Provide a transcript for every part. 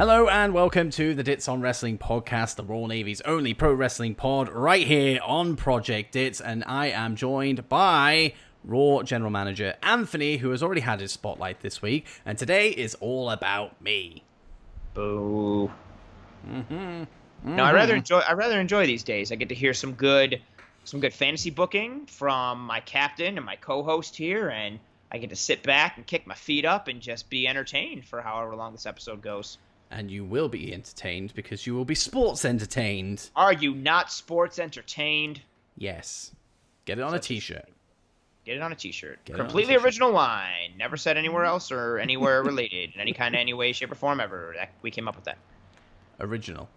Hello and welcome to the Dits on Wrestling podcast, the Raw Navy's only pro wrestling pod right here on Project Dits, and I am joined by Raw General Manager Anthony, who has already had his spotlight this week, and today is all about me. Boo. No, I rather enjoy these days. I get to hear some good fantasy booking from my captain and my co-host here, and I get to sit back and kick my feet up and just be entertained for however long this episode goes. And you will be entertained because you will be sports entertained. Are you not sports entertained? Yes. Get it on a t-shirt. Get it on a t-shirt. Completely original line. Never said anywhere else or anywhere related in any way, shape, or form ever. We came up with that. Original.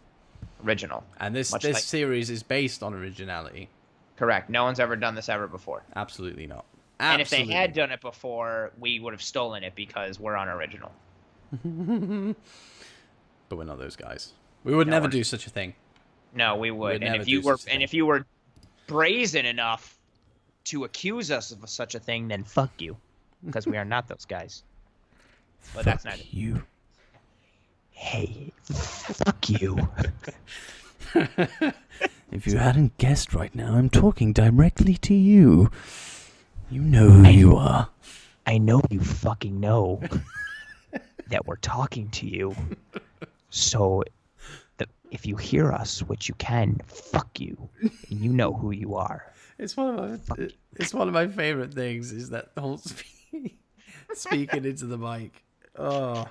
And this series is based on originality. Correct. No one's ever done this ever before. Absolutely not. And if they had done it before, we would have stolen it because we're unoriginal. But we're not those guys. We would never do such a thing. No, we would. And if you were brazen enough to accuse us of such a thing, then fuck you, because we are not those guys. But that's not you. Hey, fuck you. If you hadn't guessed right now, I'm talking directly to you. You know who you are. I know you fucking know that we're talking to you. So, if you hear us, which you can, fuck you. And you know who you are. It's one of my favorite things is that whole speaking into the mic. Oh,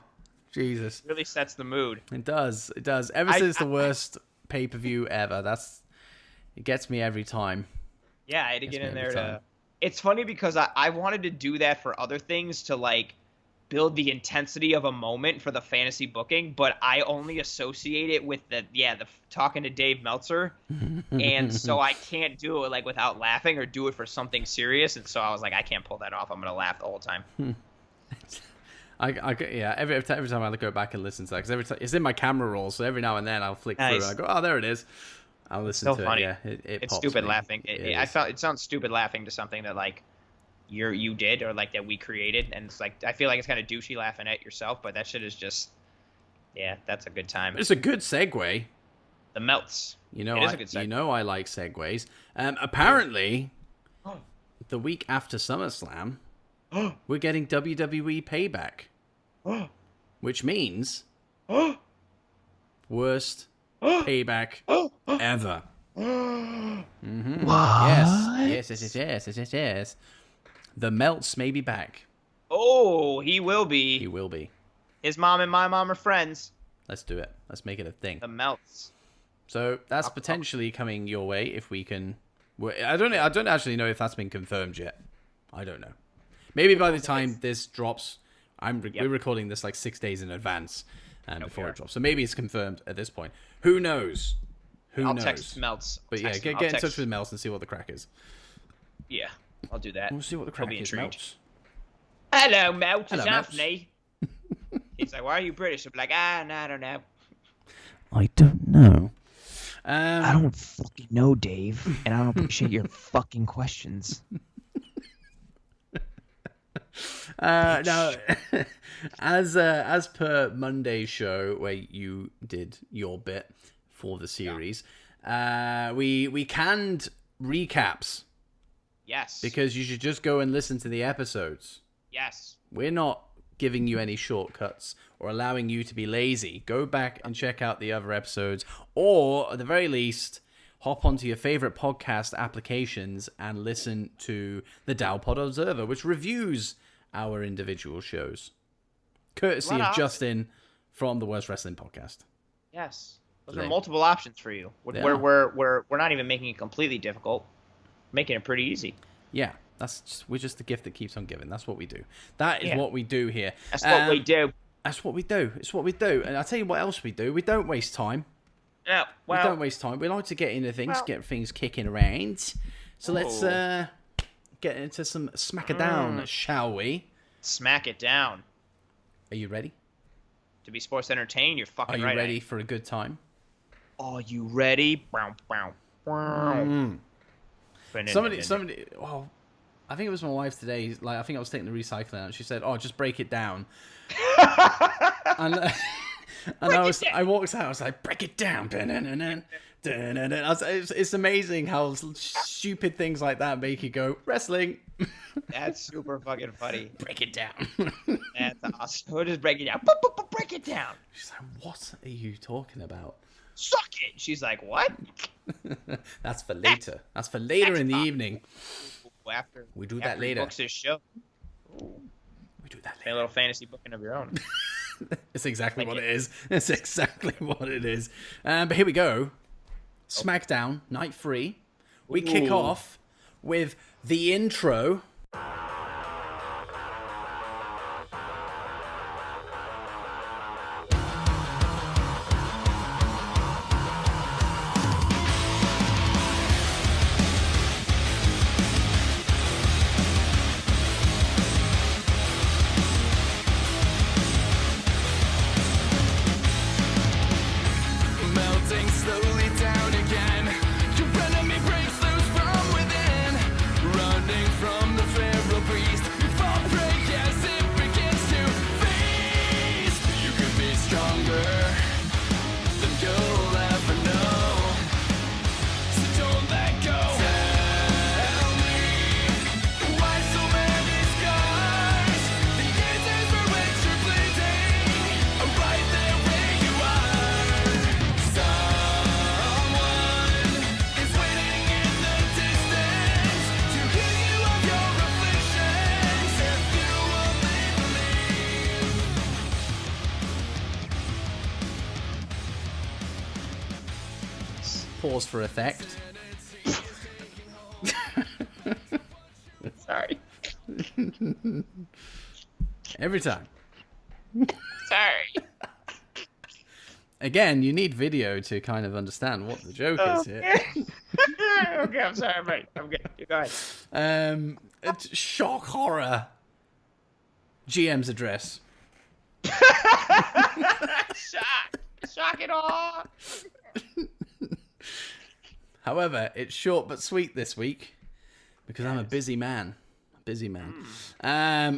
Jesus! It really sets the mood. It does. Ever since the worst pay-per-view ever, it gets me every time. Yeah, I had to get in there to. It's funny because I wanted to do that for other things to build the intensity of a moment for the fantasy booking, but I only associate it with the talking to Dave Meltzer, and so I can't do it without laughing or do it for something serious, and so I was like, I can't pull that off. I'm gonna laugh the whole time. Every time I go back and listen to that, because every time it's in my camera roll, so every now and then I'll flick through and I go, oh, there it is. I'll listen to funny. it. Yeah, it's stupid laughing. It sounds stupid laughing to something that you did or that we created, and it's I feel like it's kind of douchey laughing at yourself, but that shit is just that's a good time. It's a good segue. The melts. It is a good segue. I like segues. Apparently, the week after SummerSlam, we're getting WWE Payback, which means worst payback ever. Mm-hmm. Yes. The Melts may be back. Oh, he will be. He will be. His mom and my mom are friends. Let's do it. Let's make it a thing. The Melts. So that's potentially coming your way if we can. I don't actually know if that's been confirmed yet. I don't know. Maybe by the time this drops, we're recording this 6 days in advance before it drops. So maybe it's confirmed at this point. Who knows? I'll text Melts. But get in touch with Melts and see what the crack is. Yeah, I'll do that. We'll see what the crack is, Melts. Hello, Melts. It's Anthony. He's like, why are you British? I'm like, no, I don't know. I don't know. I don't fucking know, Dave, and I don't appreciate your fucking questions. Now, as per Monday's show where you did your bit for the series, we canned recaps. Yes. Because you should just go and listen to the episodes. Yes. We're not giving you any shortcuts or allowing you to be lazy. Go back and check out the other episodes, or at the very least, hop onto your favorite podcast applications and listen to the Dowpod Observer, which reviews our individual shows, courtesy of Justin from the Worst Wrestling Podcast. Yes, those are multiple options for you. We're not even making it completely difficult, making it pretty easy. Yeah, we're just the gift that keeps on giving. That's what we do. That is what we do here. That's what we do. That's what we do. It's what we do. And I'll tell you what else we do. We don't waste time. Yeah, we don't waste time. We like to get into things, get things kicking around. So let's get into some Smackdown, shall we? Smack it down. Are you ready? To be sports entertained, you're fucking right. Are you ready for a good time? Are you ready? Somebody. Well, I think it was my wife today. I think I was taking the recycling out. She said, "Oh, just break it down." And I walked out. I was like, break it down. It's amazing how stupid things like that make you go wrestling. That's super fucking funny. Break it down. That's awesome. We'll just break it down. Break it down. She's like, what are you talking about? Suck it. She's like, what? That's for later. That's for later in the evening. After we do that later. Books his show. Ooh. We do that later. A little fantasy booking of your own. It's exactly what it is. It's exactly what it is. But here we go. SmackDown, night 3. We kick off with the intro. Pause for effect. Sorry. Every time. Sorry. Again, you need video to kind of understand what the joke is here. Okay, I'm sorry, mate. I'm good. You go ahead. It's shock horror. GM's address. Shock it all. However, it's short but sweet this week because I'm a busy man.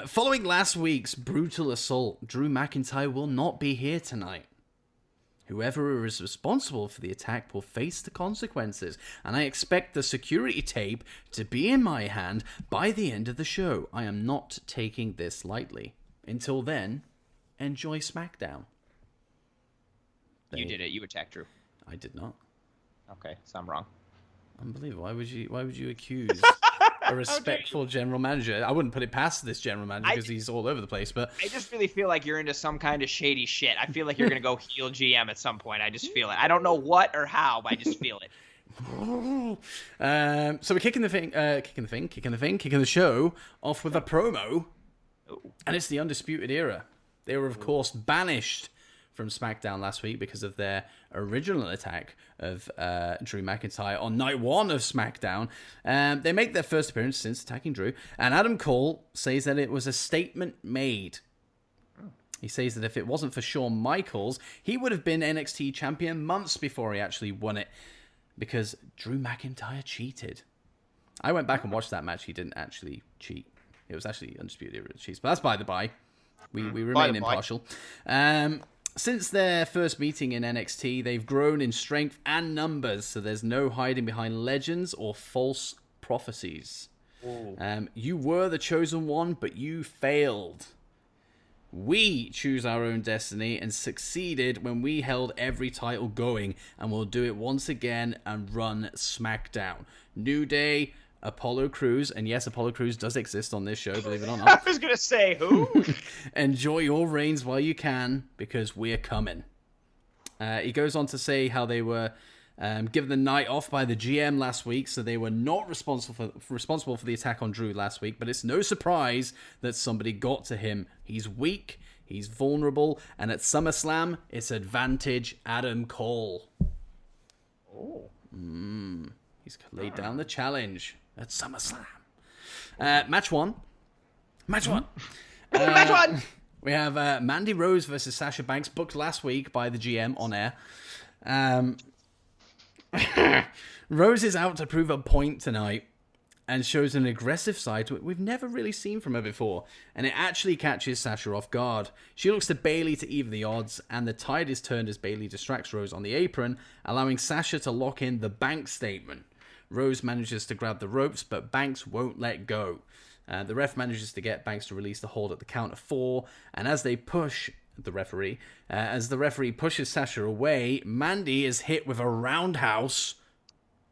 Following last week's brutal assault, Drew McIntyre will not be here tonight. Whoever is responsible for the attack will face the consequences, and I expect the security tape to be in my hand by the end of the show. I am not taking this lightly. Until then, enjoy SmackDown. You did it. You attacked Drew. I did not. Okay, so I'm wrong. Unbelievable. Why would you accuse a respectful general manager? I wouldn't put it past this general manager because he's all over the place, but I just really feel like you're into some kind of shady shit. I feel like you're going to go heel GM at some point. I just feel it. I don't know what or how, but I just feel it. So we're kicking the show off with a promo. And it's the Undisputed Era. They were, of course, banished from SmackDown last week because of their original attack of Drew McIntyre on night 1 of SmackDown. They make their first appearance since attacking Drew, and Adam Cole says that it was a statement made. He says that if it wasn't for Shawn Michaels, he would have been NXT champion months before he actually won it, because Drew McIntyre cheated. I went back and watched that match. He didn't actually cheat. It was actually Undisputed Era cheats, but that's by the by. We remain impartial. Since their first meeting in NXT, they've grown in strength and numbers, so there's no hiding behind legends or false prophecies. You were the chosen one, but you failed. We choose our own destiny and succeeded when we held every title going, and we'll do it once again and run SmackDown. New Day, Apollo Crews, and yes, Apollo Crews does exist on this show, believe it or not. I was going to say, who? Enjoy your reigns while you can, because we're coming. He goes on to say how they were given the night off by the GM last week, so they were not responsible for the attack on Drew last week, but it's no surprise that somebody got to him. He's weak, he's vulnerable, and at SummerSlam, it's advantage Adam Cole. He's laid down the challenge at SummerSlam. Match one. Match one. We have Mandy Rose versus Sasha Banks, booked last week by the GM on air. Rose is out to prove a point tonight. and shows an aggressive side we've never really seen from her before, and it actually catches Sasha off guard. She looks to Bayley to even the odds, and the tide is turned as Bayley distracts Rose on the apron, allowing Sasha to lock in the Banks statement. Rose manages to grab the ropes, but Banks won't let go. The ref manages to get Banks to release the hold at the count of 4, and as they push the referee, pushes Sasha away, Mandy is hit with a roundhouse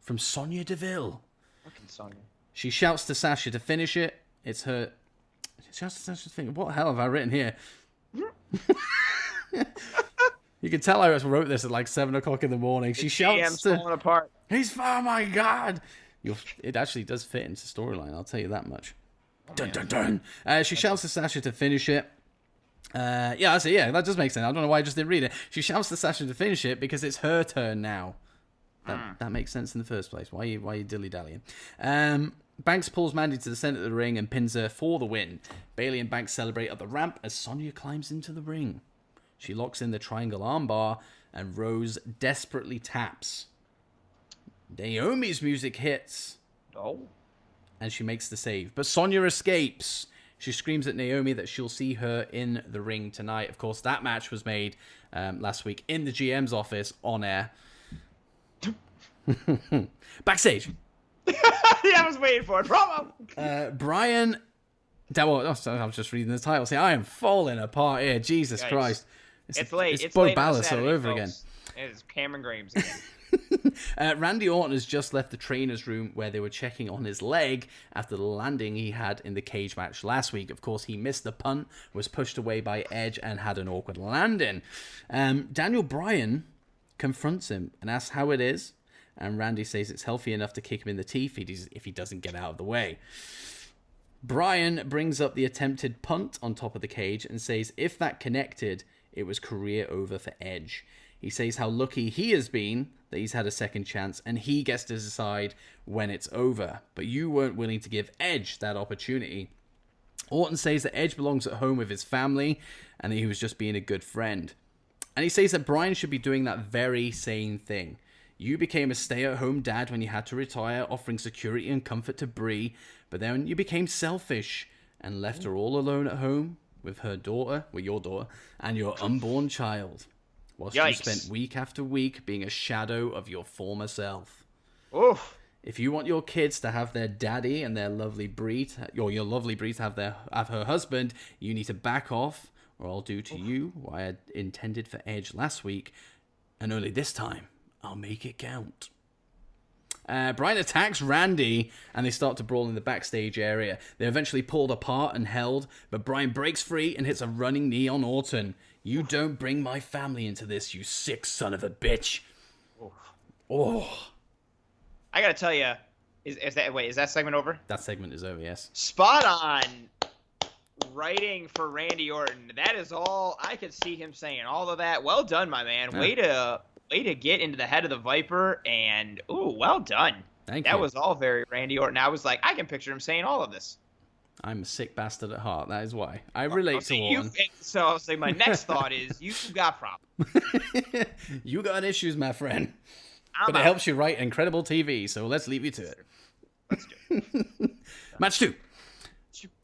from Sonya Deville. Fucking Sonya. She shouts to Sasha to finish it. It's her. She shouts to Sasha to finish it. What the hell have I written here? You can tell I wrote this at like 7 o'clock in the morning. She shouts to. Falling apart. Oh my god! It actually does fit into storyline. I'll tell you that much. Dun dun dun. She shouts to Sasha to finish it. Yeah, that does make sense. I don't know why I just didn't read it. She shouts to Sasha to finish it because it's her turn now. That makes sense in the first place. Why are you dilly-dallying? Banks pulls Mandy to the center of the ring and pins her for the win. Bayley and Banks celebrate up the ramp as Sonya climbs into the ring. She locks in the triangle armbar and Rose desperately taps. Naomi's music hits. Oh. And she makes the save. But Sonya escapes. She screams at Naomi that she'll see her in the ring tonight. Of course, that match was made last week in the GM's office on air. Backstage. Yeah, I was waiting for it. Promo. Brian. I was just reading the title. See, I am falling apart here. Jesus Christ. It's late. It's Bo late Ballas all over again. It's Cameron Graves again. Randy Orton has just left the trainer's room where they were checking on his leg after the landing he had in the cage match last week. Of course, he missed the punt, was pushed away by Edge, and had an awkward landing. Daniel Bryan confronts him and asks how it is, and Randy says it's healthy enough to kick him in the teeth if he doesn't get out of the way. Bryan brings up the attempted punt on top of the cage and says if that connected, it was career over for Edge. He says how lucky he has been that he's had a second chance and he gets to decide when it's over. But you weren't willing to give Edge that opportunity. Orton says that Edge belongs at home with his family and that he was just being a good friend. And he says that Bryan should be doing that very same thing. You became a stay-at-home dad when you had to retire, offering security and comfort to Brie, but then you became selfish and left her all alone at home with your daughter, and your unborn child. Whilst you spent week after week being a shadow of your former self. Oof. If you want your kids to have their daddy and their lovely Brie, or your lovely Brie to have her husband, you need to back off, or I'll do to you what I had intended for Edge last week, and only this time, I'll make it count. Bryan attacks Randy, and they start to brawl in the backstage area. They're eventually pulled apart and held, but Bryan breaks free and hits a running knee on Orton. You don't bring my family into this, you sick son of a bitch. Oh. I gotta tell you, is that segment over? That segment is over, yes. Spot on writing for Randy Orton. That is all I could see him saying. All of that. Well done, my man. Yeah. Way to get into the head of the Viper, and well done. Thank you. That was all very Randy Orton. I was like, I can picture him saying all of this. I'm a sick bastard at heart. That is why. I relate to Orton. So I'll say my next thought is, you got problems. You got issues, my friend. But it helps you write incredible TV, so let's leave you to it. Let's do it. Match 2.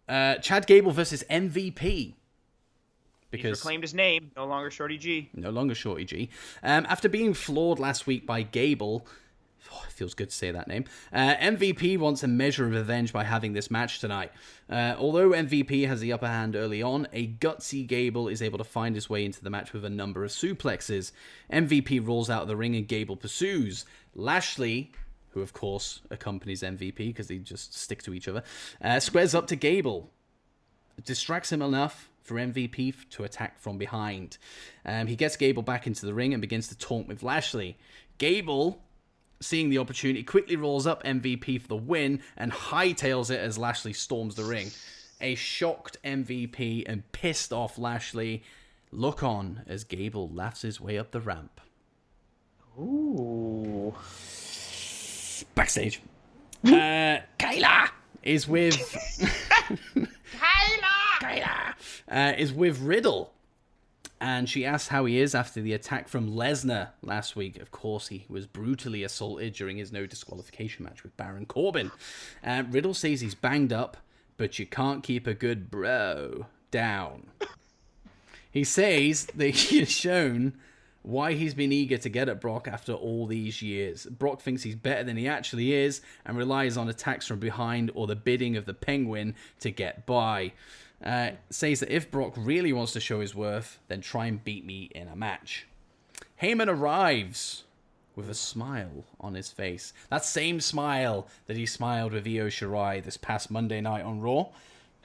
Chad Gable versus MVP. Because he's reclaimed his name. No longer Shorty G. No longer Shorty G. After being floored last week by Gable, it feels good to say that name, MVP wants a measure of revenge by having this match tonight. Although MVP has the upper hand early on, a gutsy Gable is able to find his way into the match with a number of suplexes. MVP rolls out of the ring and Gable pursues. Lashley, who of course accompanies MVP because they just stick to each other, squares up to Gable. Distracts him enough for MVP to attack from behind. He gets Gable back into the ring and begins to taunt with Lashley. Gable, seeing the opportunity, quickly rolls up MVP for the win and hightails it as Lashley storms the ring. A shocked MVP and pissed off Lashley look on as Gable laughs his way up the ramp. Ooh. Backstage. Kayla is with... Kayla is with Riddle. And she asks how he is after the attack from Lesnar last week. Of course, he was brutally assaulted during his no disqualification match with Baron Corbin. Riddle says he's banged up, but you can't keep a good bro down. He says that he has shown why he's been eager to get at Brock after all these years. Brock thinks he's better than he actually is and relies on attacks from behind or the bidding of the Penguin to get by. Says that if Brock really wants to show his worth, then try and beat me in a match. Heyman arrives with a smile on his face. That same smile that he smiled with Io Shirai this past Monday night on Raw.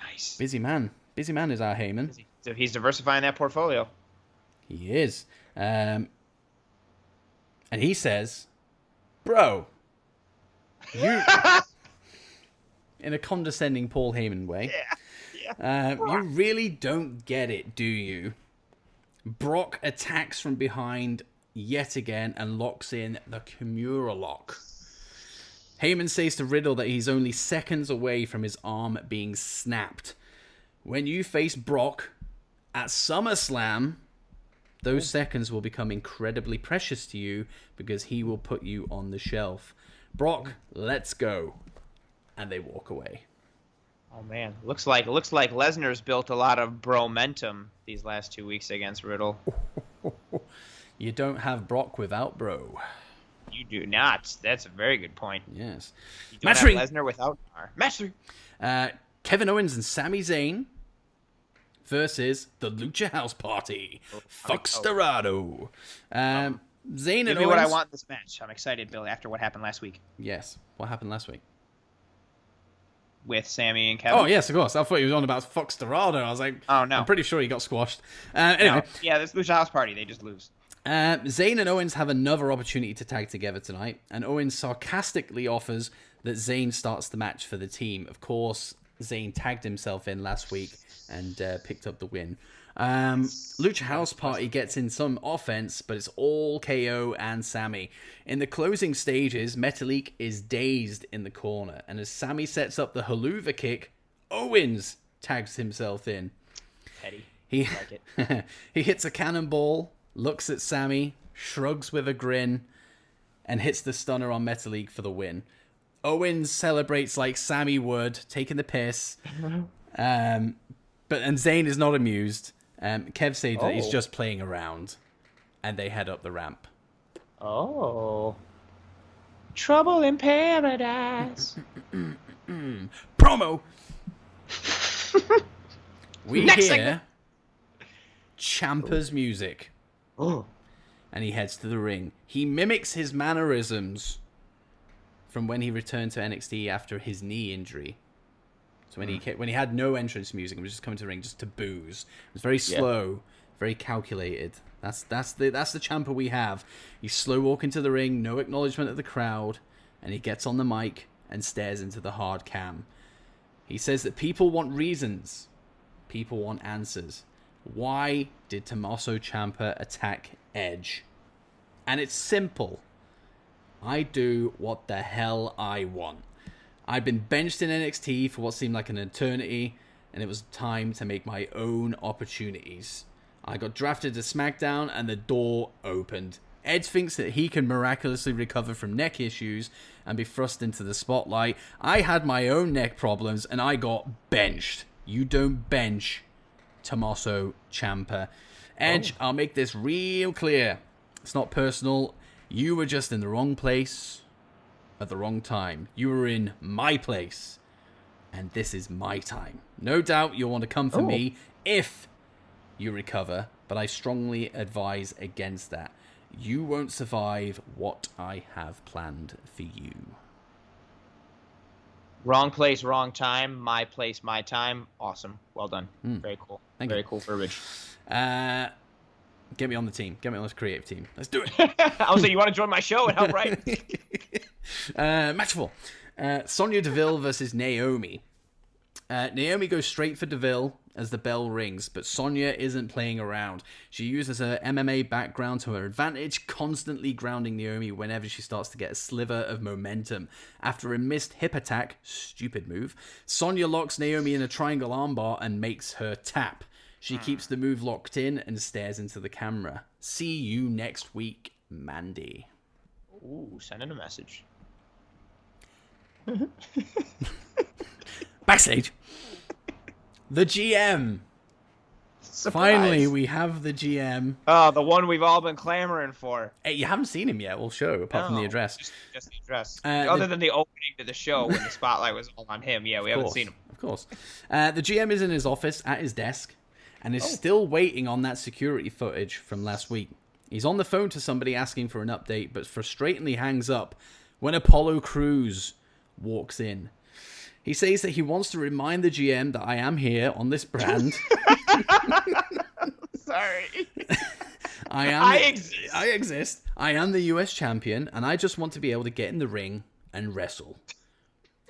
Nice. Busy man. Busy man is our Heyman. So he's diversifying that portfolio. He is. And he says, bro, you... in a condescending Paul Heyman way. You really don't get it, do you? Brock attacks from behind yet again and locks in the Kimura lock. Heyman says to Riddle that he's only seconds away from his arm being snapped. When you face Brock at SummerSlam, those seconds will become incredibly precious to you because he will put you on the shelf. Brock, let's go. And they walk away. Oh man, looks like Lesnar's built a lot of bromentum these last 2 weeks against Riddle. You don't have Brock without bro. You do not. That's a very good point. Yes. You don't have Lesnar without match 3. Kevin Owens and Sami Zayn versus the Lucha House Party. Fox Dorado. Zayn and Give me Owens. what I want in this match. I'm excited, Bill, after what happened last week. Yes. What happened last week? With Sami and Kevin. Oh, yes, of course. I thought he was on about Fox Dorado. I was like, oh, no. I'm pretty sure he got squashed. Anyway. No. Yeah, this Lucha House Party, they just lose. Zayn and Owens have another opportunity to tag together tonight, and Owens sarcastically offers that Zayn starts the match for the team. Of course, Zayn tagged himself in last week and picked up the win. Lucha House Party gets in some offense, but it's all KO and Sami. In the closing stages, Metalik is dazed in the corner, and as Sami sets up the haluva kick, Owens tags himself in. Petty. He like it. He hits a cannonball, looks at Sami, shrugs with a grin, and hits the stunner on Metalik for the win. Owens celebrates like Sami would, taking the piss. And Zayn is not amused. Kev said that he's just playing around, and they head up the ramp. Oh. Trouble in paradise. Promo! We Next hear segment. Ciampa's music. Oh. And he heads to the ring. He mimics his mannerisms from when he returned to NXT after his knee injury. So when he had no entrance music and was just coming to the ring just to booze. It was very slow, very calculated. That's the Ciampa we have. He's slow walking to the ring, no acknowledgement of the crowd, and he gets on the mic and stares into the hard cam. He says that people want reasons. People want answers. Why did Tommaso Ciampa attack Edge? And it's simple. I do what the hell I want. I've been benched in NXT for what seemed like an eternity, and it was time to make my own opportunities. I got drafted to SmackDown, and the door opened. Edge thinks that he can miraculously recover from neck issues and be thrust into the spotlight. I had my own neck problems, and I got benched. You don't bench Tommaso Ciampa. Edge, I'll make this real clear. It's not personal. You were just in the wrong place at the wrong time. You were in my place, and this is my time. No doubt you'll want to come for me if you recover, but I strongly advise against that. You won't survive what I have planned for you. Wrong place, wrong time. My place, my time. Awesome. Well done. Very cool. Very cool verbiage. Get me on the team. Get me on this creative team. Let's do it. I was like, you want to join my show and help write? Match 4. Sonya Deville versus Naomi. Naomi goes straight for Deville as the bell rings, but Sonya isn't playing around. She uses her MMA background to her advantage, constantly grounding Naomi whenever she starts to get a sliver of momentum. After a missed hip attack, stupid move, Sonya locks Naomi in a triangle armbar and makes her tap. She keeps the move locked in and stares into the camera. See you next week, Mandy. Ooh, sending a message. Backstage. The GM. Surprise. Finally, we have the GM. Oh, the one we've all been clamoring for. Hey, you haven't seen him yet, we'll show, apart from the address. Just the address. Other than the opening to the show when the spotlight was all on him. Yeah, we haven't seen him. Of course. The GM is in his office at his desk and is still waiting on that security footage from last week. He's on the phone to somebody asking for an update, but frustratingly hangs up when Apollo Crews walks in. He says that he wants to remind the GM that I am here on this brand. Sorry. I exist. I am the US champion, and I just want to be able to get in the ring and wrestle.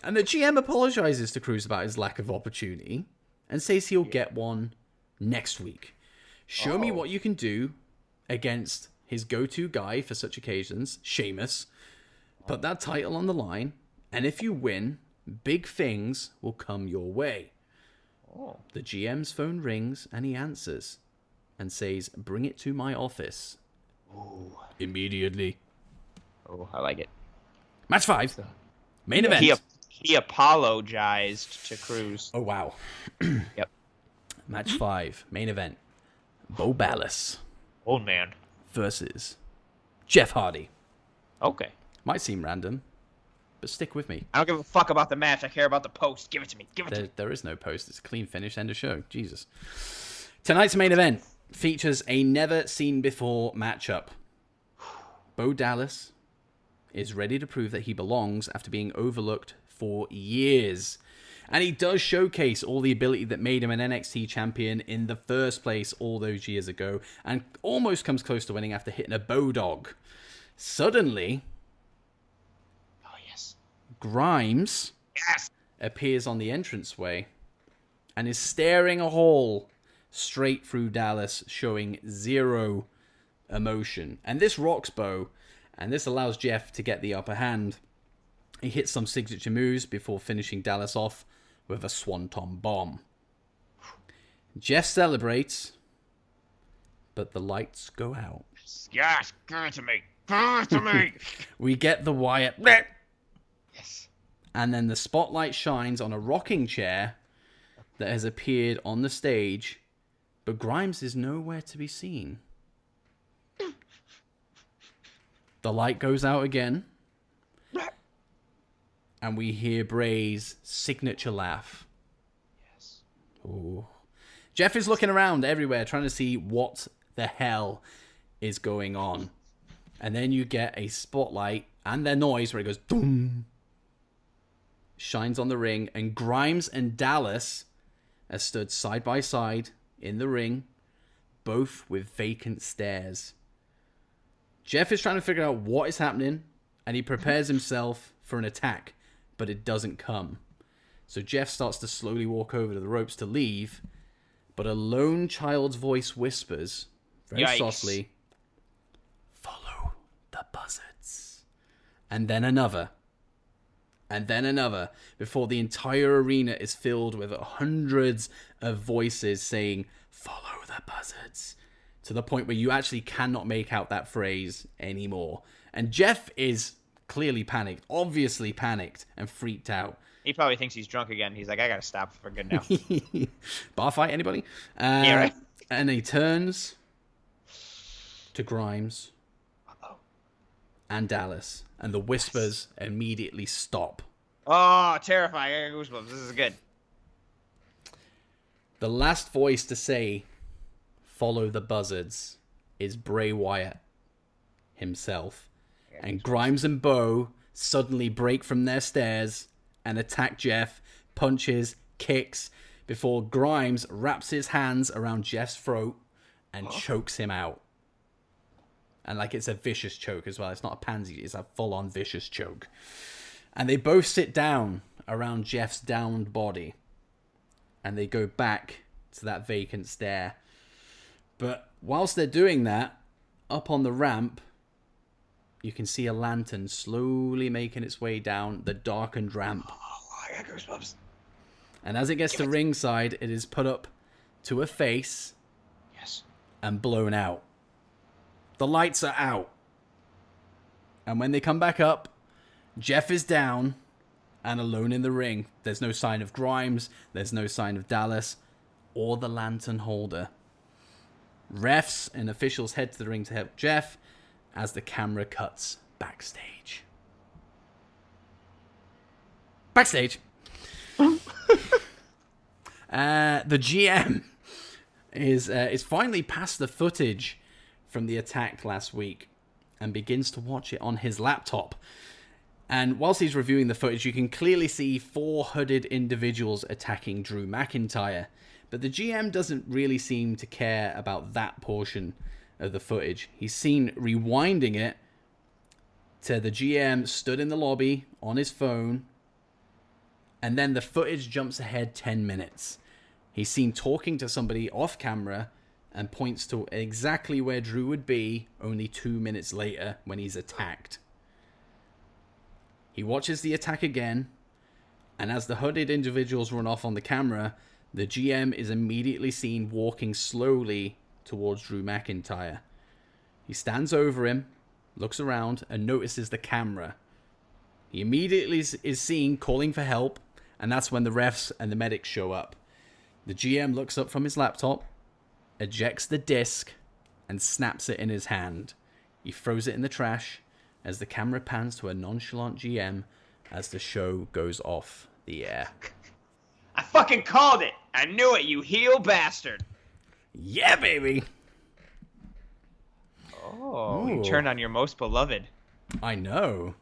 And the GM apologizes to Crews about his lack of opportunity and says he'll get one next week. Show me what you can do against his go-to guy for such occasions, Sheamus. Put that title on the line, and if you win, big things will come your way. The GM's phone rings, and he answers and says, bring it to my office. Immediately. Oh, I like it. Match 5. Main event. He apologized to Crews. Oh, wow. Yep. Match 5. Main event. Bo Ballas. Old man. Versus Jeff Hardy. Okay. Might seem random, but stick with me. I don't give a fuck about the match. I care about the post. Give it to me. Give it to me. There is no post. It's a clean finish. End of show. Jesus. Tonight's main event features a never-seen-before matchup. Bo Dallas is ready to prove that he belongs after being overlooked for years. And he does showcase all the ability that made him an NXT champion in the first place all those years ago, and almost comes close to winning after hitting a Bodog. Suddenly, Grimes appears on the entranceway and is staring a hole straight through Dallas, showing zero emotion. And this rocks Bo, and this allows Jeff to get the upper hand. He hits some signature moves before finishing Dallas off with a swanton bomb. Jeff celebrates, but the lights go out. Yes, give it to me. Give it to me. We get the Wyatt. Yes. And then the spotlight shines on a rocking chair that has appeared on the stage, but Grimes is nowhere to be seen. The light goes out again, and we hear Bray's signature laugh. Yes. Ooh. Jeff is looking around everywhere, trying to see what the hell is going on. And then you get a spotlight and their noise where it goes boom, shines on the ring, and Grimes and Dallas are stood side by side in the ring, both with vacant stares. Jeff is trying to figure out what is happening, and he prepares himself for an attack, but it doesn't come. So Jeff starts to slowly walk over to the ropes to leave, but a lone child's voice whispers, very softly, "Follow the buzzards." And then another. And then another, before the entire arena is filled with hundreds of voices saying, "Follow the buzzards," to the point where you actually cannot make out that phrase anymore. And Jeff is clearly panicked, obviously panicked and freaked out. He probably thinks he's drunk again. He's like, I gotta stop for good now. Bar fight, anybody? Yeah, right. And he turns to Grimes and Dallas, and the whispers immediately stop. Oh, terrifying. I got goosebumps. This is good. The last voice to say, "Follow the buzzards," is Bray Wyatt himself. And Grimes and Bo suddenly break from their stares and attack Jeff, punches, kicks, before Grimes wraps his hands around Jeff's throat and chokes him out. And like it's a vicious choke as well. It's not a pansy, it's a full-on vicious choke. And they both sit down around Jeff's downed body. And they go back to that vacant stare. But whilst they're doing that, up on the ramp, you can see a lantern slowly making its way down the darkened ramp. Oh, I got goosebumps. And as it gets to ringside, it is put up to a face. Yes. And blown out. The lights are out. And when they come back up, Jeff is down and alone in the ring. There's no sign of Grimes. There's no sign of Dallas or the lantern holder. Refs and officials head to the ring to help Jeff as the camera cuts backstage. Backstage. The GM is finally past the footage from the attack last week and begins to watch it on his laptop. And whilst he's reviewing the footage, you can clearly see 4 hooded individuals attacking Drew McIntyre. But the GM doesn't really seem to care about that portion of the footage. He's seen rewinding it to the GM stood in the lobby on his phone. And then the footage jumps ahead 10 minutes. He's seen talking to somebody off camera and points to exactly where Drew would be only 2 minutes later when he's attacked. He watches the attack again, and as the hooded individuals run off on the camera, the GM is immediately seen walking slowly towards Drew McIntyre. He stands over him, looks around, and notices the camera. He immediately is seen calling for help, and that's when the refs and the medics show up. The GM looks up from his laptop, ejects the disc, and snaps it in his hand. He throws it in the trash as the camera pans to a nonchalant GM as the show goes off the air. I fucking called it! I knew it, you heel bastard! Yeah, baby! Oh, you turned on your most beloved. I know.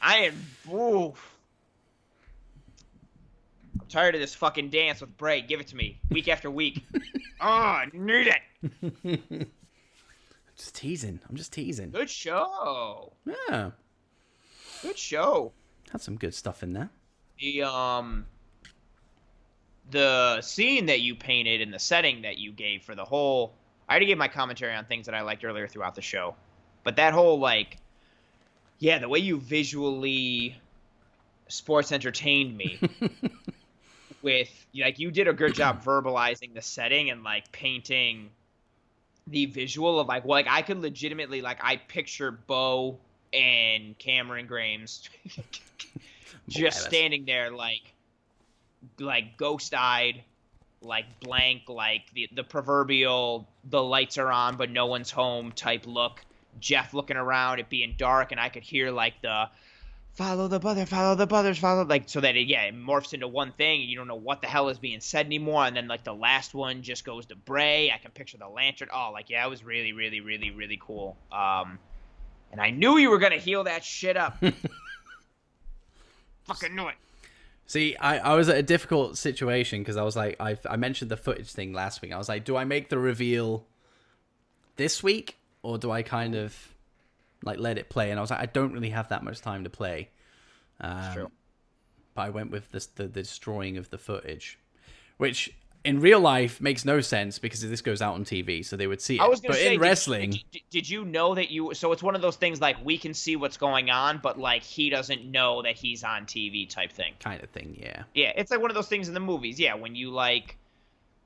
I am... Oof. I'm tired of this fucking dance with Bray. Give it to me. Week after week. Oh, I need it! I'm just teasing. Good show. Yeah. Good show. Had some good stuff in there. The scene that you painted and the setting that you gave for the whole... I already gave my commentary on things that I liked earlier throughout the show. But that whole, the way you visually sports entertained me with, you did a good job verbalizing the setting and, painting the visual of, I could legitimately, I picture Bo and Cameron Grimes just standing there, ghost-eyed, blank, the proverbial the lights are on but no one's home type look. Jeff looking around, it being dark, and I could hear the follow the brothers, so that it morphs into one thing and you don't know what the hell is being said anymore, and then the last one just goes to Bray. I can picture the lantern. It was really, really, really, really cool. And I knew you were gonna heal that shit up. Fucking knew it. See, I was at a difficult situation because I was I mentioned the footage thing last week. I was like, do I make the reveal this week or do I kind of let it play? And I was like, I don't really have that much time to play. That's true. But I went with the destroying of the footage, which in real life makes no sense because this goes out on TV, so they would see it. I was gonna say, in wrestling, did you know that you? So it's one of those things we can see what's going on, but he doesn't know that he's on TV type thing. Kind of thing, yeah. Yeah, it's one of those things in the movies. Yeah, when you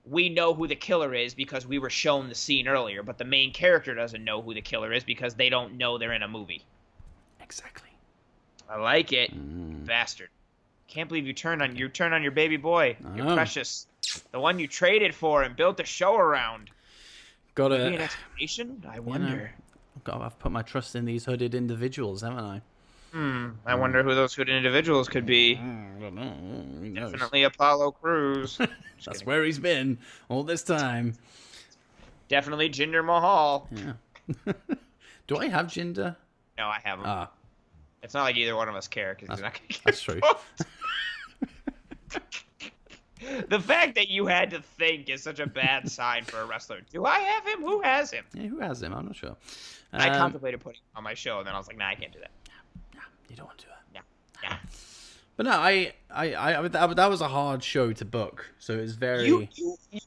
we know who the killer is because we were shown the scene earlier, but the main character doesn't know who the killer is because they don't know they're in a movie. Exactly. I like it, bastard. Can't believe you turned on your baby boy, your precious, the one you traded for and built a show around. Got an explanation? I wonder. I've put my trust in these hooded individuals, haven't I? I wonder who those hooded individuals could be. I don't know. Definitely Apollo Crews. That's where he's been all this time. Definitely Jinder Mahal. Yeah. Do I have Jinder? No, I have him. It's not like either one of us care because he's not going to get That's true. The fact that you had to think is such a bad sign for a wrestler. Do I have him? Who has him? Yeah, who has him? I'm not sure. I contemplated putting him on my show, and then I was like, nah, I can't do that. No, you don't want to do that. No. But no, that was a hard show to book. So it was very... You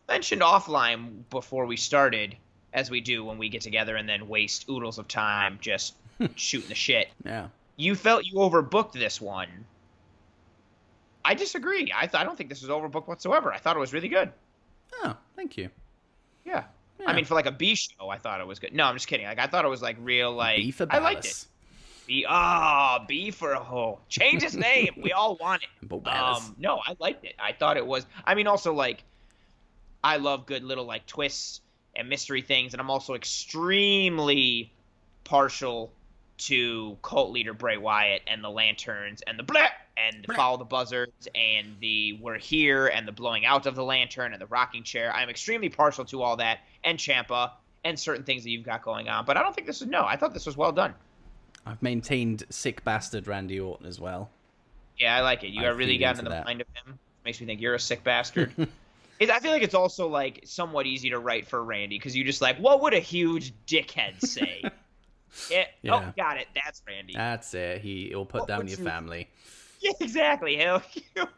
mentioned offline before we started, as we do when we get together and then waste oodles of time just shooting the shit. Yeah. You felt you overbooked this one. I disagree. I don't think this was overbooked whatsoever. I thought it was really good. Oh, Thank you. Yeah. I mean, for like a B show, I thought it was good. No, I'm just kidding. Like, I thought it was like real, like, B for I liked it. B for a hole. Change his name. We all want it. No, I liked it. I thought it was. I mean, also like, I love good little like twists and mystery things, and I'm also extremely partial to cult leader Bray Wyatt and the lanterns and the blah and follow the buzzards and the we're here and the blowing out of the lantern and the rocking chair. I'm extremely partial to all that and Ciampa and certain things that you've got going on. But I don't think this is I thought this was well done. I've maintained sick bastard Randy Orton as well. Yeah, I like it. You really got into the mind of him. Makes me think you're a sick bastard. I feel like it's also like somewhat easy to write for Randy because you just like, what would a huge dickhead say? Yeah. Oh, got it. That's Randy. That's it. He'll put down your family. Yeah, exactly. Hell,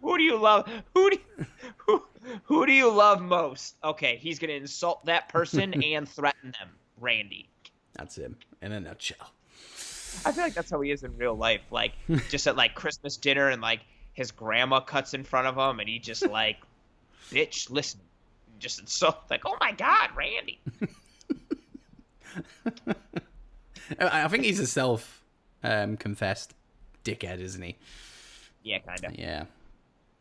who do you love? Who do you love most? Okay, he's gonna insult that person and threaten them. Randy. That's him in a nutshell. I feel like that's how he is in real life. Like just at like Christmas dinner and like his grandma cuts in front of him and he just like, bitch, listen, just insult like, oh my God, Randy. I think he's a self-confessed dickhead, isn't he? Yeah, kind of. Yeah,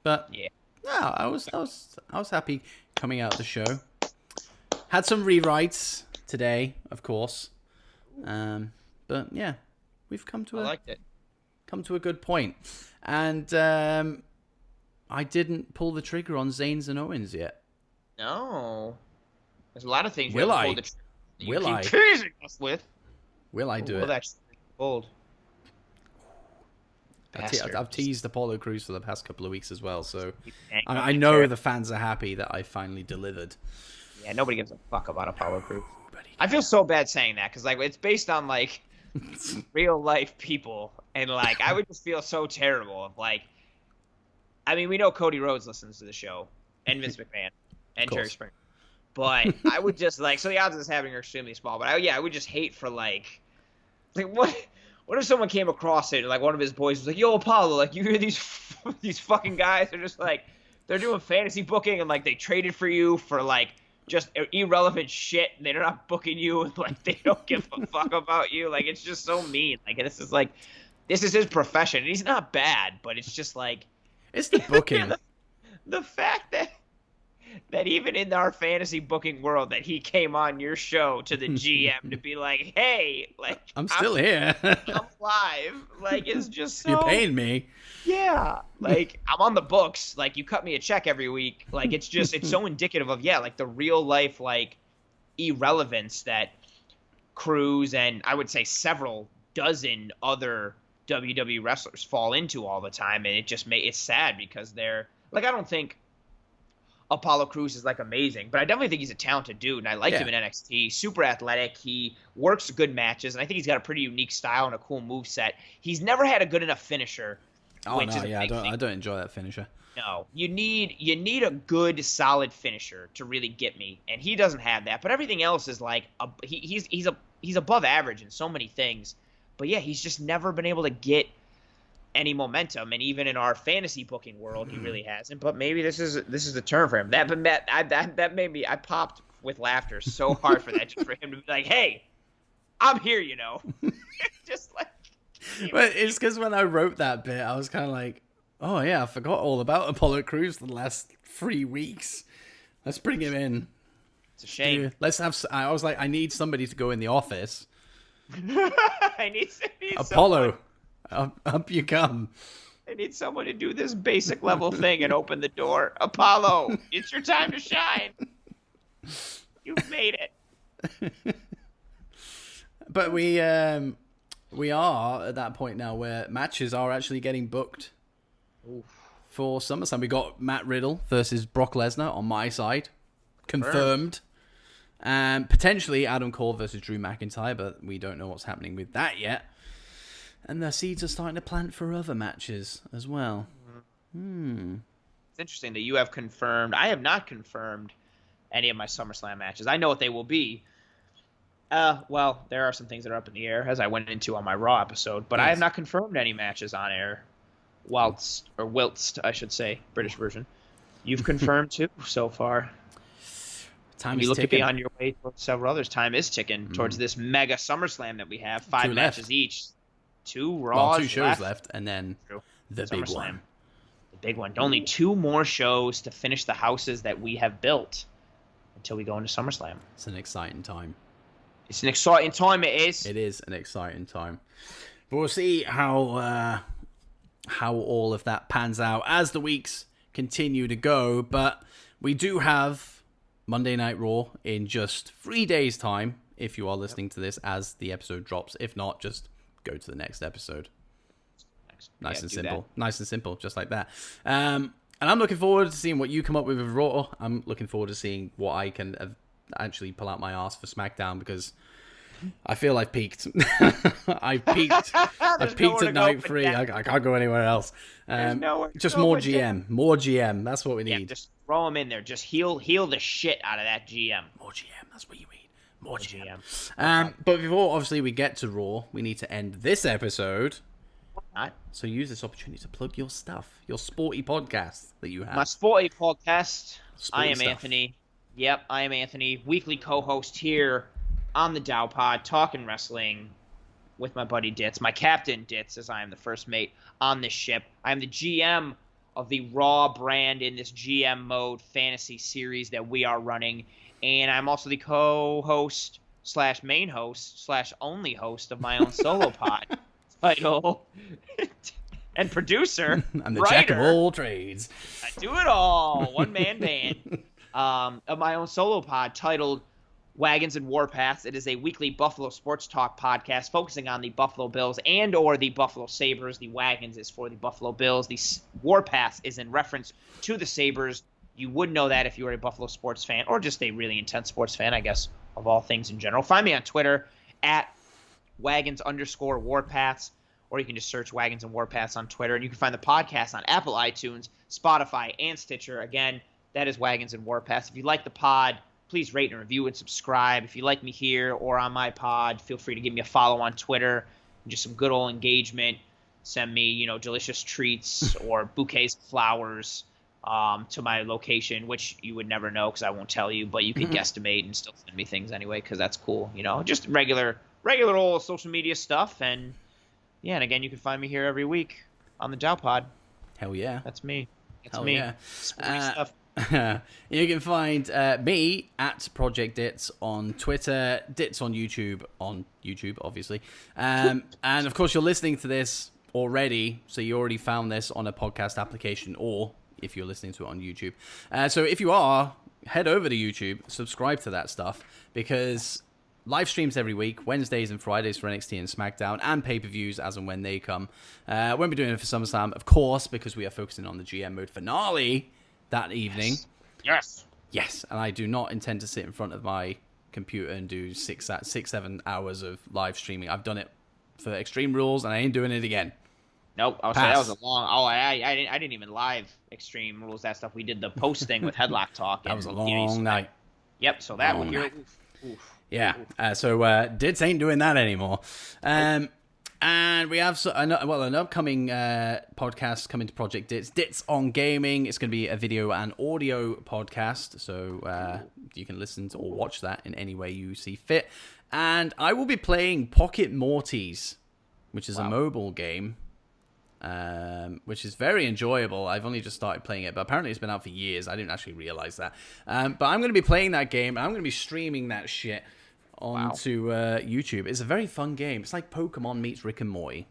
but yeah, no, I was happy coming out the show. Had some rewrites today, of course, but yeah, we've come to a good point, and I didn't pull the trigger on Zayn's and Owens yet. No, there's a lot of things. Will I? Will I? Teasing us with. Will I do it? That's bold. I've teased Apollo Crews for the past couple of weeks as well, so I know the fans are happy that I finally delivered. Yeah, nobody gives a fuck about Apollo Crews. I feel so bad saying that because like it's based on like real life people, and like I would just feel so terrible if like, I mean, we know Cody Rhodes listens to the show, and Vince McMahon, and Jerry Springer. But I would just like, so the odds of this happening are extremely small. But I would just hate for like what if someone came across it and like one of his boys was like, "Yo, Apollo, like you hear these fucking guys? They're just like they're doing fantasy booking and like they traded for you for like just irrelevant shit. And they're not booking you and like they don't give a fuck about you. Like it's just so mean. Like this is his profession. And he's not bad, but it's just like it's the booking. The fact that even in our fantasy booking world that he came on your show to the GM to be like, hey, like I'm still here. I'm live. Like it's just so you're paying me. Yeah. Like I'm on the books. Like you cut me a check every week. Like it's so indicative of like the real life like irrelevance that Crews and I would say several dozen other WWE wrestlers fall into all the time, and it's sad because they're like I don't think Apollo Crews is like amazing, but I definitely think he's a talented dude, and I liked him in NXT. Super athletic, he works good matches, and I think he's got a pretty unique style and a cool moveset. He's never had a good enough finisher. Oh no, yeah, I don't enjoy that finisher. No, you need a good, solid finisher to really get me, and he doesn't have that. But everything else is like he's above average in so many things. But yeah, he's just never been able to get any momentum, and even in our fantasy booking world, he really hasn't. But maybe this is the turn for him. That made me. I popped with laughter so hard for that, just for him to be like, "Hey, I'm here," you know, just like. But it's because when I wrote that bit, I was kind of like, "Oh yeah, I forgot all about Apollo Crews for the last 3 weeks. Let's bring him in." It's a shame. I was like, I need somebody to go in the office. I need Apollo. Up you come. I need someone to do this basic level thing and open the door. Apollo, it's your time to shine. You've made it. But we are at that point now where matches are actually getting booked. Oof. For SummerSlam. We got Matt Riddle versus Brock Lesnar on my side. Confirmed. And potentially Adam Cole versus Drew McIntyre, but we don't know what's happening with that yet. And the seeds are starting to plant for other matches as well. It's interesting that you have confirmed. I have not confirmed any of my SummerSlam matches. I know what they will be. Well, there are some things that are up in the air, as I went into on my Raw episode, but I have not confirmed any matches on air. Whilst, I should say, British version. You've confirmed two so far. Time you is look ticking. to be on your way towards several others. Time is ticking towards this mega SummerSlam that we have. 5 matches each. 2 Raws 2 shows left, and then the big one. The big one. Only 2 more shows to finish the houses that we have built until we go into SummerSlam. It's an exciting time. It's an exciting time, it is. It is an exciting time. But we'll see how all of that pans out as the weeks continue to go. But we do have Monday Night Raw in just 3 days' time, if you are listening to this as the episode drops. If not, just go to the next episode. Nice and simple. Nice and simple, just like that. And I'm looking forward to seeing what you come up with Raw. I'm looking forward to seeing what I can actually pull out my ass for SmackDown, because I feel I've peaked. I've peaked. I've peaked at night 3. I can't go anywhere else. Just more GM. More GM. That's what we need. Just throw them in there. Just heal the shit out of that GM. More GM. That's what you need. More GM. But before, obviously, we get to Raw, we need to end this episode. So use this opportunity to plug your stuff, your sporty podcast that you have. My sporty podcast. I am Anthony. Yep, I am Anthony, weekly co-host here on the Dow Pod, talking wrestling with my buddy Dits, my captain Dits, as I am the first mate on this ship. I am the GM of the Raw brand in this GM mode fantasy series that we are running, and I'm also the co-host / main host / only host of my own solo pod title and producer. I'm the jack of all trades. I do it all. One-man band. Of my own solo pod titled Wagons and Warpaths. It is a weekly Buffalo sports talk podcast focusing on the Buffalo Bills and or the Buffalo Sabres. The Wagons is for the Buffalo Bills. The Warpaths is in reference to the Sabres. You would know that if you were a Buffalo sports fan or just a really intense sports fan, I guess, of all things in general. Find me on Twitter at Wagons_Warpaths, or you can just search Wagons and Warpaths on Twitter. And you can find the podcast on Apple, iTunes, Spotify, and Stitcher. Again, that is Wagons and Warpaths. If you like the pod, please rate and review and subscribe. If you like me here or on my pod, feel free to give me a follow on Twitter. Just some good old engagement. Send me, delicious treats or bouquets of flowers to my location, which you would never know because I won't tell you, but you can guesstimate and still send me things anyway because that's cool. Just regular old social media stuff. And yeah, and again, you can find me here every week on the Dow Pod. Hell yeah. That's me. Hell me. Yeah. Stuff. You can find me at Project Dits on Twitter, Dits on YouTube obviously, and of course you're listening to this already, so you already found this on a podcast application, or if you're listening to it on YouTube. So if you are, head over to YouTube, subscribe to that stuff, because live streams every week, Wednesdays and Fridays for NXT and SmackDown, and pay-per-views as and when they come. Won't be doing it for SummerSlam, of course, because we are focusing on the GM mode finale that evening. Yes. And I do not intend to sit in front of my computer and do 6-7 hours of live streaming. I've done it for Extreme Rules, and I ain't doing it again. Nope. I would say that was a long. Oh, I didn't even live Extreme Rules, that stuff. We did the post thing with Headlock Talk. That was a long night. Yep. So that one here. Yeah. So Dits ain't doing that anymore. And we have an upcoming podcast coming to Project Dits, Dits on Gaming. It's going to be a video and audio podcast, so you can listen to or watch that in any way you see fit. And I will be playing Pocket Mortys, which is a mobile game, which is very enjoyable. I've only just started playing it, but apparently it's been out for years. I didn't actually realize that. But I'm going to be playing that game, and I'm going to be streaming that shit onto YouTube. It's a very fun game. It's like Pokemon meets Rick and Morty.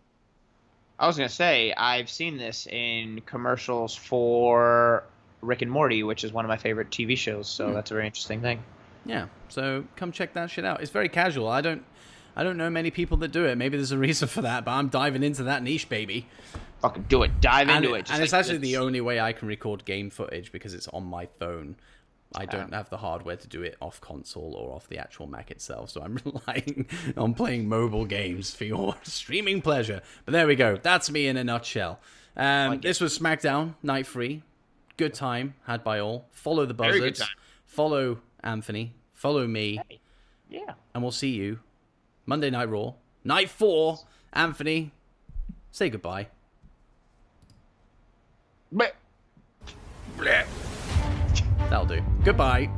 I was going to say, I've seen this in commercials for Rick and Morty, which is one of my favorite TV shows, so that's a very interesting thing. Yeah, so come check that shit out. It's very casual. I don't know many people that do it. Maybe there's a reason for that, but I'm diving into that niche, baby. Fucking do it. Dive into it. And it's actually the only way I can record game footage, because it's on my phone. I don't have the hardware to do it off console or off the actual Mac itself, so I'm relying on playing mobile games for your streaming pleasure. But there we go. That's me in a nutshell. This was SmackDown Night 3. Good time had by all. Follow the buzzards. Follow Anthony. Follow me. Hey. Yeah. And we'll see you Monday Night Raw. Night 4. Anthony, say goodbye. Bleh. That'll do. Goodbye.